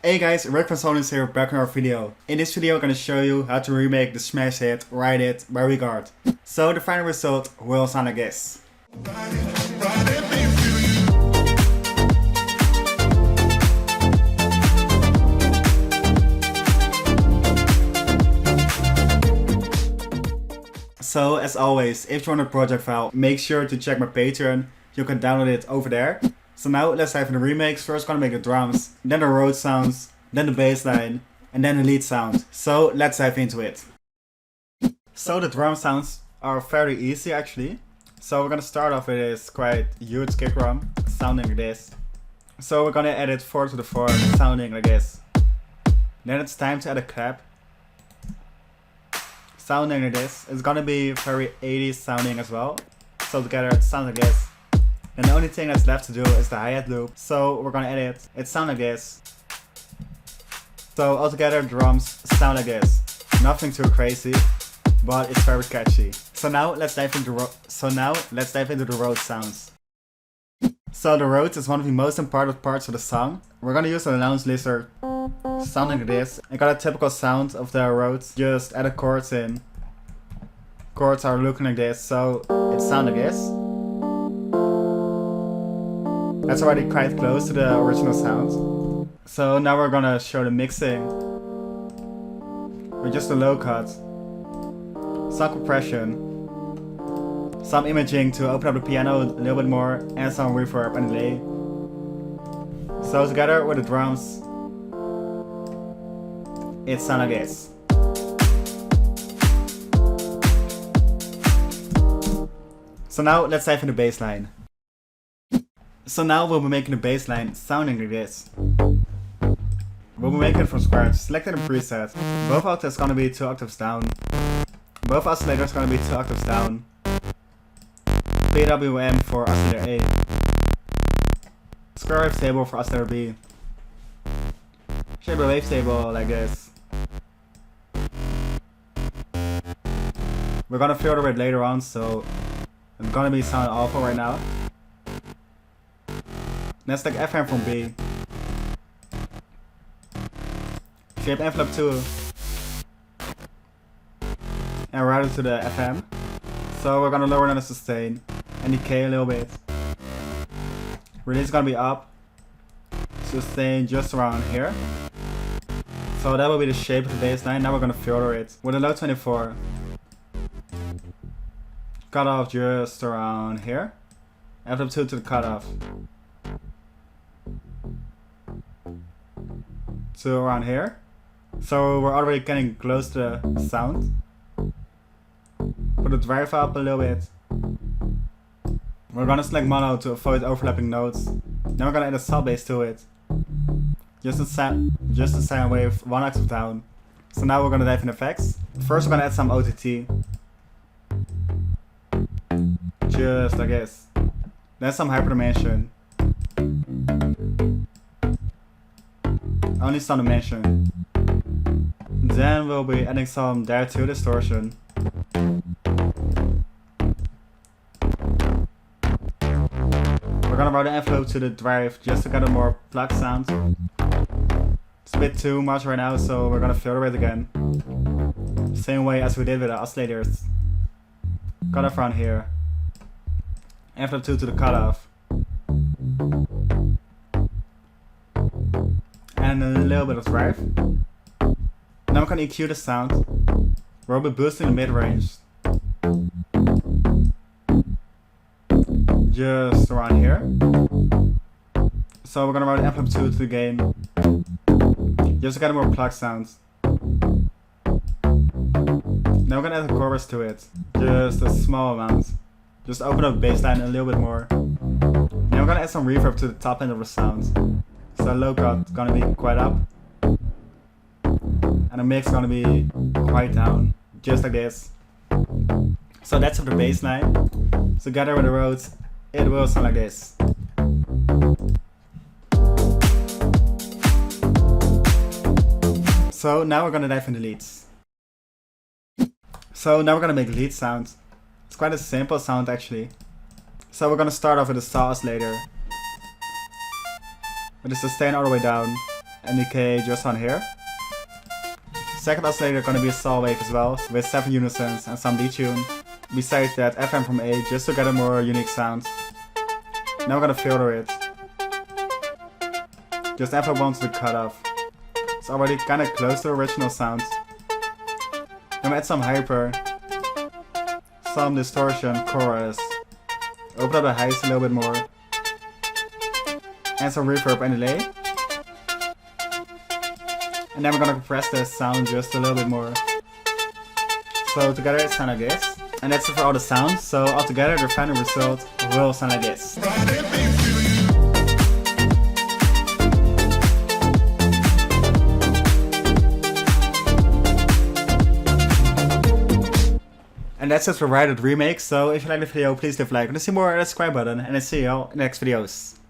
Hey guys, Rick from Sonance here, back in our video. In this video I'm gonna show you how to remake the smash hit Ride It by Regard. So the final result will sound like this. So as always, if you want a project file, make sure to check my Patreon. You can download it over there. So now let's dive into the remakes. First gonna make the drums, then the Rhodes sounds, then the bass line, and then the lead sound. So let's dive into it. So the drum sounds are very easy actually. So we're gonna start off with this quite huge kick drum, sounding like this. So we're gonna add it 4 to the 4, sounding like this. Then it's time to add a clap, sounding like this. It's gonna be very 80s sounding as well. So together it sounds like this. And the only thing that's left to do is the hi-hat loop. So we're gonna edit it. It sounds like this. So altogether drums sound like this. Nothing too crazy, but it's very catchy. So now let's dive into the Rhodes sounds. So the Rhodes is one of the most important parts of the song. We're gonna use an announce lister sounding like this. I got a typical sound of the Rhodes. Just add the chords in. Chords are looking like this, so it sounds like this. That's already quite close to the original sound. So now we're gonna show the mixing with just a low cut, some compression, some imaging to open up the piano a little bit more, and some reverb and delay. So together with the drums, it sounds like this. So now let's dive into the bass line. So now we'll be making the bass line sounding like this. We'll be making it from scratch, selecting a preset. Both octaves gonna be 2 octaves down. Both oscillators gonna be 2 octaves down. PWM for oscillator A. Square wave table for oscillator B. Shape a wave table like this. We're gonna filter it later on, so it's gonna be sounding awful right now. Let's take FM from B. Shape envelope 2. And route it to the FM. So we're gonna lower down the sustain and decay a little bit. Release is gonna be up. Sustain just around here. So that will be the shape of the bass line. Now we're gonna filter it with a low 24. Cutoff just around here. Envelope 2 to the cutoff. So around here. So we're already getting close to the sound. Put the drive up a little bit. We're gonna select mono to avoid overlapping notes. Then we're gonna add a sub bass to it. Just a sine wave 1 octave down. So now we're gonna dive in effects. First we're gonna add some OTT. Just like this. Then some hyperdimension. Only some dimension. Then we'll be adding some there to distortion. We're gonna route the envelope to the drive just to get a more plug sound. It's a bit too much right now, so we're gonna filter it again. Same way as we did with the oscillators. Cutoff around here. Envelope 2 to the cutoff. And a little bit of drive. Now we're gonna EQ the sound. We'll be boosting the mid-range. Just around here. So we're gonna route the envelope 2 to the gain. Just to get more plug sounds. Now we're gonna add a chorus to it. Just a small amount. Just open up the bass line a little bit more. Now we're gonna add some reverb to the top end of the sound. So low cut gonna be quite up. And the mix gonna be quite down. Just like this. So that's for the bass line. Together with the Rhodes, it will sound like this. So now we're gonna dive into leads. So now we're gonna make lead sounds. It's quite a simple sound actually. So we're gonna start off with a saw oscillator. With the sustain all the way down. and decay just on here. Second oscillator gonna be a saw wave as well, with 7 unisons and some detune. Besides that, FM from A just to get a more unique sound. Now we're gonna filter it. Just F1 to the cutoff. It's already kinda close to the original sound. Then we add some hyper, some distortion, chorus. Open up the highs a little bit more. And some reverb and delay. And then we're gonna compress the sound just a little bit more. So together it sounds like this. And that's it for all the sounds. So altogether the final result will sound like this. And that's it for Rhodes remake. So if you like the video, please leave a like and see more, hit the subscribe button. And I'll see you all in the next videos.